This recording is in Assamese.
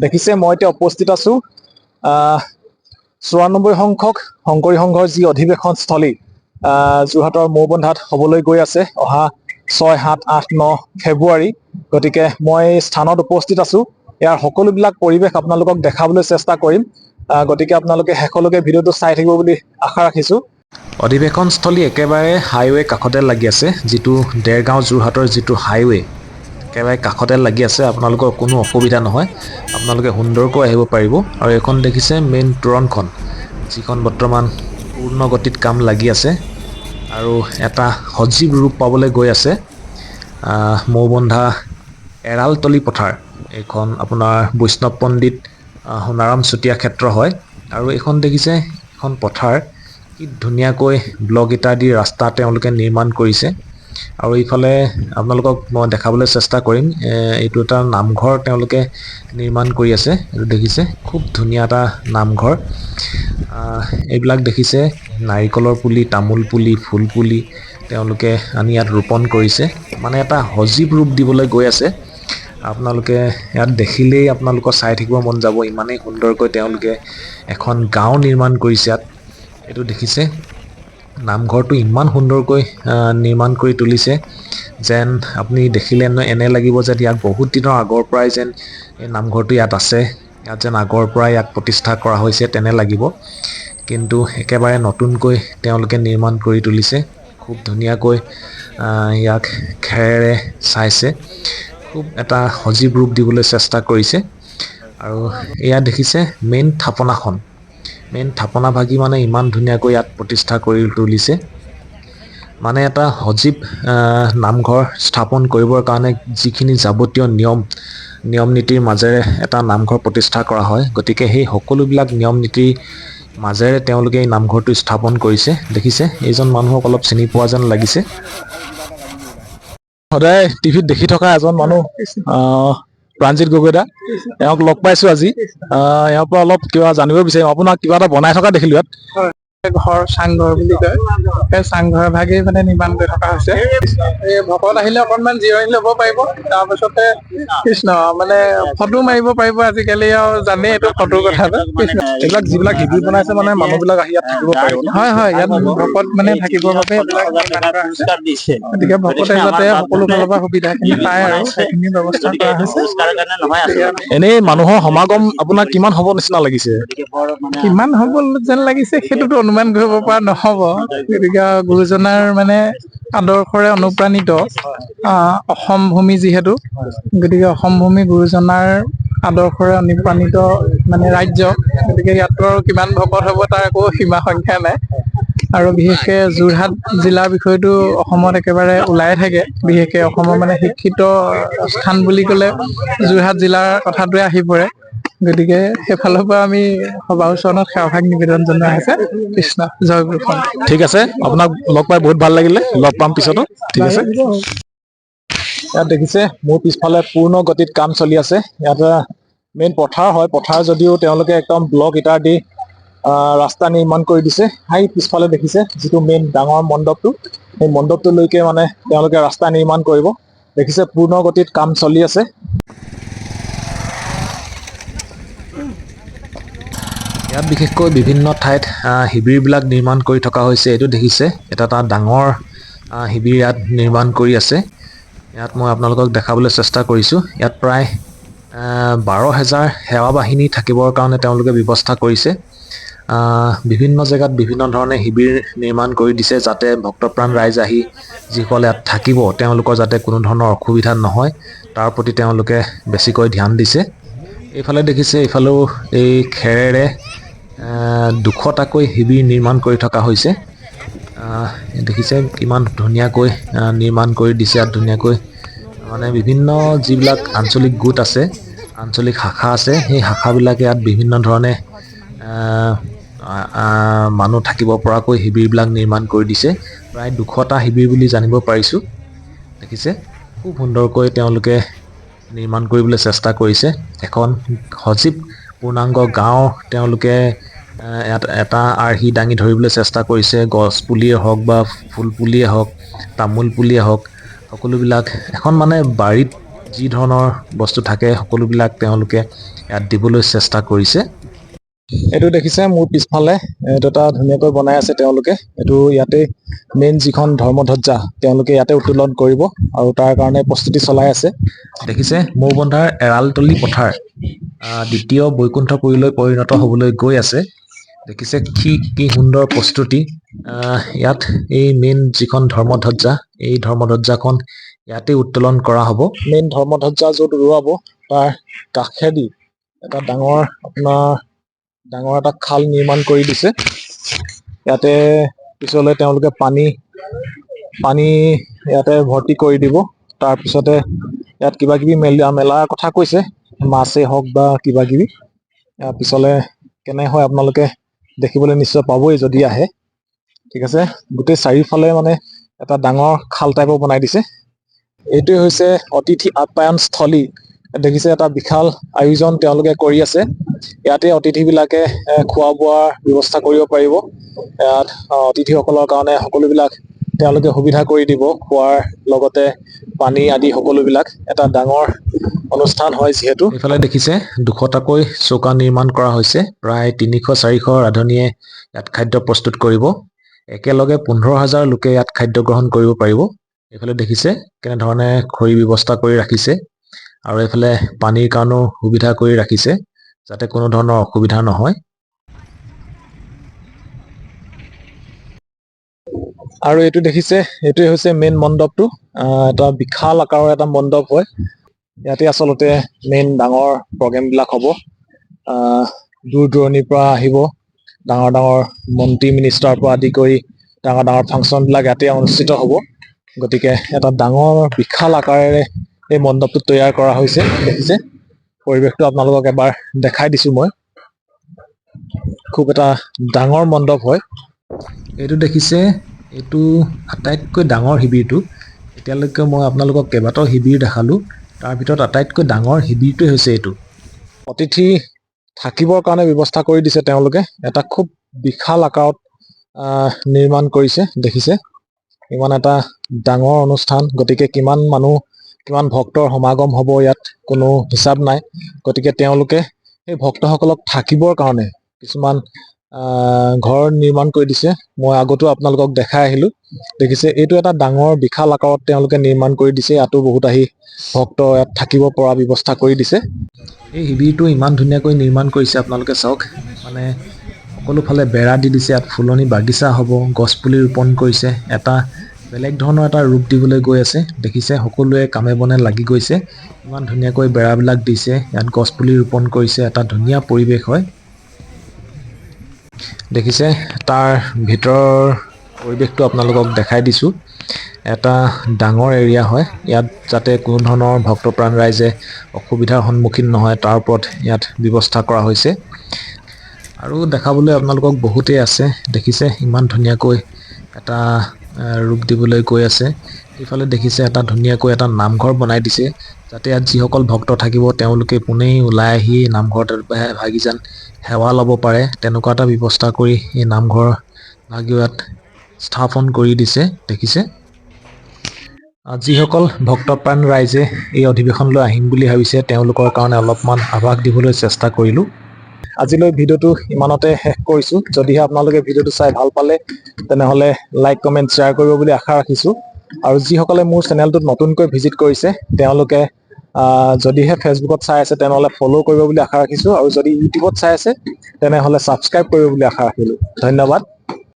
দেখিছে মই এতিয়া উপস্থিত আছো 94 সংখ্যক শংকৰী সংঘৰ যি অধিৱেশন স্থলী যোৰহাটৰ মৌবন্ধাত হ'বলৈ গৈ আছে অহা 6, 7, 8, 9 ফেব্ৰুৱাৰী। গতিকে মই স্থানত উপস্থিত আছো। ইয়াৰ সকলোবিলাক পৰিৱেশ আপোনালোকক দেখাবলৈ চেষ্টা কৰিম। গতিকে আপোনালোকে শেষলৈকে ভিডিঅ'টো চাই থাকিব বুলি আশা ৰাখিছো। অধিৱেশনস্থলী একেবাৰে হাইৱে কাষতে লাগি আছে, যিটো দেৰগাঁও যোৰহাটৰ যিটো হাইৱে একেবাৰে কাষতে লাগি আছে। আপোনালোকৰ কোনো অসুবিধা নহয়, আপোনালোকে সুন্দৰকৈ আহিব পাৰিব। আৰু এখন দেখিছে মেইন তোৰণখন, যিখন বৰ্তমান পূৰ্ণ গতিত কাম লাগি আছে আৰু এটা সজীৱ ৰূপ পাবলৈ গৈ আছে। মৌবন্ধা এৰালতলী পথাৰ, এইখন আপোনাৰ বৈষ্ণৱ পণ্ডিত সোণাৰাম চুতীয়া ক্ষেত্ৰ হয়। আৰু এইখন দেখিছে এখন পথাৰ, কি ধুনীয়াকৈ ব্লক ইটা দি ৰাস্তা তেওঁলোকে নিৰ্মাণ কৰিছে। আৰু এইফালে আপোনালোকক মই দেখাবলৈ চেষ্টা কৰিম, এইটো এটা নামঘৰ তেওঁলোকে নিৰ্মাণ কৰি আছে। এইটো দেখিছে খুব ধুনীয়া এটা নামঘৰ। এইবিলাক দেখিছে নাৰিকলৰ পুলি, তামোল পুলি, ফুল পুলি তেওঁলোকে আনি ইয়াত ৰোপণ কৰিছে, মানে এটা সজীৱ ৰূপ দিবলৈ গৈ আছে। আপোনালোকে ইয়াত দেখিলেই আপোনালোকৰ চাই থাকিব মন যাব, ইমানেই সুন্দৰকৈ তেওঁলোকে এখন গাঁও নিৰ্মাণ কৰিছে ইয়াত। এইটো দেখিছে নামঘৰটো ইমান সুন্দৰকৈ নিৰ্মাণ কৰি তুলিছে, যেন আপুনি দেখিলে এনে লাগিব যে ইয়াত বহুত দিনৰ আগৰ পৰাই যেন এই নামঘৰটো ইয়াত আছে, ইয়াত যেন আগৰ পৰাই ইয়াক প্ৰতিষ্ঠা কৰা হৈছে তেনে লাগিব। কিন্তু একেবাৰে নতুনকৈ তেওঁলোকে নিৰ্মাণ কৰি তুলিছে, খুব ধুনীয়াকৈ ইয়াক খেৰেৰে চাইছে, খুব এটা সজীৱ ৰূপ দিবলৈ চেষ্টা কৰিছে। আৰু এয়া দেখিছে মেইন থাপনাখন, মেইন থাপনা ভাগি মানে ইমান ধুনীয়াকৈ ইয়াত প্ৰতিষ্ঠা কৰি তুলিছে। মানে এটা সজীৱ নামঘৰ স্থাপন কৰিবৰ কাৰণে যিখিনি যাৱতীয় নিয়ম নীতিৰ মাজেৰে এটা নামঘৰ প্ৰতিষ্ঠা কৰা হয়, গতিকে সেই সকলোবিলাক নিয়ম নীতিৰ মাজেৰে তেওঁলোকে এই নামঘৰটো স্থাপন কৰিছে। দেখিছে এইজন মানুহক অলপ চিনি পোৱা যেন লাগিছে। সদায় টিভিত দেখি থকা এজন মানুহ প্ৰাণজিৎ গগৈ দা, এওঁক লগ পাইছো আজি। এওঁৰ পৰা অলপ কিবা জানিব বিচাৰিম। আপোনাক কিবা এটা বনাই থকা দেখিলো ইয়াত। ঘৰ চাংঘৰ বুলি কয়, সেই চাংঘৰ ভাগেই মানে নিৰ্মাণ কৰি থকা হৈছে। এই ভকত আহিলে অকনমান জিৰণি ল'ব পাৰিব, তাৰপিছতে কৃষ্ণ মানে ফটো মাৰিব পাৰিব। আজিকালি আৰু জানেই এইটো ফটোৰ কথাটো। এইবিলাক যিবিলাক শিবিৰ বনাইছে মানে মানুহবিলাক আহি ইয়াত থাকিব পাৰিব। হয় হয়, ইয়াত ভকত মানে থাকিবৰ বাবে এইবিলাক নিৰ্মাণ কৰা হৈছে। গতিকে ভকতে যাতে সকলো ফালৰ পৰা সুবিধাখিনি পায় আৰু সেইখিনি ব্যৱস্থা কৰা হৈছে। এনেই মানুহৰ সমাগম আপোনাৰ কিমান হ'ব নিচিনা লাগিছে? কিমান হ'ব যেন লাগিছে সেইটোতো অনুমান কৰিব পৰা নহ'ব। গতিকে গুৰুজনাৰ মানে আদৰ্শৰে অনুপ্ৰাণিত অসম ভূমি যিহেতু, গতিকে অসম ভূমি গুৰুজনাৰ আদৰ্শৰে অনুপ্ৰাণিত মানে ৰাজ্য। গতিকে ইয়াতো আৰু কিমান ভকত হ'ব তাৰ একো সীমা সংখ্যা নাই। আৰু বিশেষকে যোৰহাট জিলাৰ বিষয়টো অসমত একেবাৰে ওলাই থাকে। বিশেষকে অসমৰ মানে শিক্ষিত স্থান বুলি ক'লে যোৰহাট জিলাৰ কথাটোৱে আহি পৰে। গতিকে সেইফালৰ পৰা আমি সভাৰ ওচৰত সেৱাভাগ নিবেদন জনোৱা হৈছে। কৃষ্ণ জয় গুৰু। ঠিক আছে, আপোনাক লগ পাই বহুত ভাল লাগিলে, লগ পাম পিছতো। ঠিক আছে। ইয়াত দেখিছে মোৰ পিছফালে পূৰ্ণ গতিত কাম চলি আছে। ইয়াত মেইন পথাৰ হয়, পথাৰ যদিও তেওঁলোকে একদম ব্লক ইটাৰ দি ৰাস্তা নিৰ্মাণ কৰি দিছে। সেই পিছফালে দেখিছে যিটো মেইন ডাঙৰ মণ্ডপটো, সেই মণ্ডপটোলৈকে মানে তেওঁলোকে ৰাস্তা নিৰ্মাণ কৰিব। দেখিছে পূৰ্ণ গতিত কাম চলি আছে। ইয়াত বিশেষকৈ বিভিন্ন ঠাইত শিবিৰবিলাক নিৰ্মাণ কৰি থকা হৈছে। এইটো দেখিছে এটা ডাঙৰ শিবিৰ ইয়াত নিৰ্মাণ কৰি আছে। ইয়াত মই আপোনালোকক দেখাবলৈ চেষ্টা কৰিছোঁ। ইয়াত প্ৰায় 12,000 সেৱা বাহিনী থাকিবৰ কাৰণে তেওঁলোকে ব্যৱস্থা কৰিছে। বিভিন্ন জেগাত বিভিন্ন ধৰণে শিবিৰ নিৰ্মাণ কৰি দিছে, যাতে ভক্তপ্ৰাণ ৰাইজ আহি যিসকল ইয়াত থাকিব তেওঁলোকৰ যাতে কোনো ধৰণৰ অসুবিধা নহয়, তাৰ প্ৰতি তেওঁলোকে বেছিকৈ ধ্যান দিছে। এইফালে দেখিছে, এইফালেও এই খেৰেৰে 200টাকৈ শিবিৰ নিৰ্মাণ কৰি থকা হৈছে। দেখিছে কিমান ধুনীয়াকৈ নিৰ্মাণ কৰি দিছে। ইয়াত ধুনীয়াকৈ মানে বিভিন্ন যিবিলাক আঞ্চলিক গোট আছে, আঞ্চলিক শাখা আছে, সেই শাখাবিলাকে ইয়াত বিভিন্ন ধৰণে মানুহ থাকিব পৰাকৈ শিবিৰবিলাক নিৰ্মাণ কৰি দিছে। প্ৰায় 200টা শিবিৰ বুলি জানিব পাৰিছোঁ। দেখিছে খুব সুন্দৰকৈ তেওঁলোকে নিৰ্মাণ কৰিবলৈ চেষ্টা কৰিছে। এখন সজীৱ পূৰ্ণাংগ গাঁও তেওঁলোকে ইয়াত এটা আৰ্হি দাঙি ধৰিবলৈ চেষ্টা কৰিছে। গছ পুলিয়ে হওক বা ফুল পুলিয়ে হওক, তামোল পুলিয়ে হওক, সকলোবিলাক এখন মানে বাৰীত যি ধৰণৰ বস্তু থাকে সকলোবিলাক তেওঁলোকে ইয়াত দিবলৈ চেষ্টা কৰিছে। এইটো দেখিছে মোৰ পিছফালে এইটো এটা ধুনীয়াকৈ বনাই আছে তেওঁলোকে। এইটো ইয়াতে মেইন যিখন ধৰ্মধ্বজা তেওঁলোকে ইয়াতে উত্তোলন কৰিব আৰু তাৰ কাৰণে প্ৰস্তুতি চলাই আছে। দেখিছে মৌবন্ধাৰ এৰালতলি পথাৰ দ্বিতীয় বৈকুণ্ঠপুৰীলৈ পৰিণত হ'বলৈ গৈ আছে। দেখিছে কি সুন্দৰ প্ৰস্তুতি। ইয়াত এই মেইন যিখন ধৰ্মধ্বজা এই ধৰ্মধ্বজাখন ইয়াতে উত্তোলন কৰা হ'ব। মেইন ধৰ্মধ্বজা য'ত উৰুৱাব তাৰ কাষেদি এটা ডাঙৰ এটা খাল নিৰ্মাণ কৰি দিছে। ইয়াতে পিছলৈ তেওঁলোকে পানী ইয়াতে ভৰ্তি কৰি দিব। তাৰপিছতে ইয়াত কিবা কিবি মেলাৰ কথা কৈছে, মাছেই হওক বা কিবা কিবি। পিছলে কেনে হয় আপোনালোকে দেখিবলৈ নিশ্চয় পাবই যদি আহে। ঠিক আছে, গোটেই চাৰিওফালে মানে এটা ডাঙৰ খাল টাইপৰ বনাই দিছে। এইটোৱে হৈছে অতিথি আপ্যায়ন স্থলী। দেখিছে এটা বিশাল আয়োজন তেওঁলোকে কৰি আছে। ইয়াতে অতিথিবিলাকে খোৱা বোৱাৰ ব্যৱস্থা কৰিব পাৰিব। ইয়াত অতিথিসকলৰ কাৰণে সকলোবিলাক তেওঁলোকে সুবিধা কৰি দিব, খোৱাৰ লগতে পানী আদি সকলোবিলাক। এটা ডাঙৰ অনুষ্ঠান হয় যিহেতু। এইফালে দেখিছে 200টাকৈ চৌকা নিৰ্মাণ কৰা হৈছে। প্ৰায় 300-400 ৰান্ধনীয়ে ইয়াত খাদ্য প্ৰস্তুত কৰিব। একেলগে 15,000 লোকে ইয়াত খাদ্য গ্ৰহণ কৰিব পাৰিব। এইফালে দেখিছে কেনেধৰণে খৰি ব্যৱস্থা কৰি ৰাখিছে আৰু এইফালে পানীৰ কাৰণেও সুবিধা কৰি ৰাখিছে যাতে কোনো ধৰণৰ অসুবিধা নহয়। আৰু এইটো দেখিছে এইটোৱে হৈছে মেইন মণ্ডপটো। এটা বিশাল আকাৰৰ এটা মণ্ডপ হয়। ইয়াতে আচলতে মেইন ডাঙৰ প্ৰগ্ৰেমবিলাক হ'ব। দূৰ দূৰণিৰ পৰা আহিব ডাঙৰ মন্ত্ৰী মিনিষ্টাৰৰ পৰা আদি কৰি ডাঙৰ ফাংচনবিলাক ইয়াতে অনুষ্ঠিত হ'ব। গতিকে এটা ডাঙৰ বিশাল আকাৰেৰে এই মণ্ডপটো তৈয়াৰ কৰা হৈছে। দেখিছে পৰিৱেশটো আপোনালোকক এবাৰ দেখাই দিছো মই। খুব এটা ডাঙৰ মণ্ডপ হয়। এইটো দেখিছে এইটো আটাইতকৈ ডাঙৰ শিবিৰটো। এতিয়ালৈকে মই আপোনালোকক কেইবাটাও শিবিৰ দেখালো, তাৰ ভিতৰত আটাইতকৈ ডাঙৰ শিবিৰটোৱে হৈছে এইটো। অতিথি থাকিবৰ কাৰণে ব্যৱস্থা কৰি দিছে তেওঁলোকে। এটা খুব বিশাল আকাৰত নিৰ্মাণ কৰিছে। দেখিছে ইমান এটা ডাঙৰ অনুষ্ঠান, গতিকে কিমান মানুহ কিমান ভক্তৰ সমাগম হ'ব ইয়াত কোনো হিচাপ নাই। গতিকে তেওঁলোকে সেই ভক্তসকলক থাকিবৰ কাৰণে কিছুমান ঘৰ নিৰ্মাণ কৰি দিছে। মই আগতো আপোনালোকক দেখাই আহিলো। দেখিছে এইটো এটা ডাঙৰ বিশাল আকাৰত তেওঁলোকে নিৰ্মাণ কৰি দিছে। ইয়াতো বহুত আহি ভক্ত ইয়াত থাকিব পৰা ব্যৱস্থা কৰি দিছে। এই শিবিৰটো ইমান ধুনীয়াকৈ নিৰ্মাণ কৰিছে আপোনালোকে চাওক। মানে সকলো ফালে বেৰা দি দিছে। ইয়াত ফুলনি বাগিচা হ'ব, গছ পুলি ৰোপণ কৰিছে। এটা বেলেগ ধৰণৰ এটা ৰূপ দিবলৈ গৈ আছে। দেখিছে সকলোৱে কামে বনে লাগি গৈছে। ইমান ধুনীয়াকৈ বেৰাবিলাক দিছে, ইয়াত গছ পুলি ৰোপণ কৰিছে। এটা ধুনীয়া পৰিৱেশ হয়। দেখিছে তাৰ ভিতৰৰ পৰিৱেশটো আপোনালোকক দেখাই দিছো। এটা ডাঙৰ এৰিয়া হয়। ইয়াত যাতে কোনো ধৰণৰ ভক্তপ্ৰাণ ৰাইজে অসুবিধাৰ সন্মুখীন নহয় তাৰ ওপৰত ইয়াত ব্যৱস্থা কৰা হৈছে। আৰু দেখাবলৈ আপোনালোকক বহুতেই আছে। দেখিছে ইমান ধুনীয়াকৈ এটা ৰূপ দিবলৈ গৈ আছে। ইফালে দেখিছে এটা ধুনীয়াকৈ এটা নামঘৰ বনাই দিছে, যাতে ইয়াত যিসকল ভক্ত থাকিব তেওঁলোকে পোনেই ওলাই আহি নামঘৰত ভাগি যেন সেৱা ল'ব পাৰে। তেনেকুৱা এটা ব্যৱস্থা কৰি এই নামঘৰ ভাগি ইয়াত স্থাপন কৰি দিছে। দেখিছে যিসকল ভক্তপ্ৰাণ ৰাইজে এই অধিৱেশনলৈ আহিম বুলি ভাবিছে তেওঁলোকৰ কাৰণে অলপমান আভাস দিবলৈ চেষ্টা কৰিলো। আজিলৈ ভিডিঅ'টো ইমানতে শেষ কৰিছো। যদিহে আপোনালোকে ভিডিঅ'টো চাই ভাল পালে তেনেহ'লে লাইক কমেণ্ট শ্বেয়াৰ কৰিব বুলি আশা ৰাখিছো। আৰু যিসকলে মোৰ চেনেলটোত নতুনকৈ ভিজিট কৰিছে তেওঁলোকে যদিহে ফেচবুকত চাই আছে তেনেহ'লে ফ'ল' কৰিব বুলি আশা ৰাখিছো। আৰু যদি ইউটিউবত চাই আছে তেনেহ'লে ছাবস্ক্ৰাইব কৰিব বুলি আশা ৰাখিলো। ধন্যবাদ।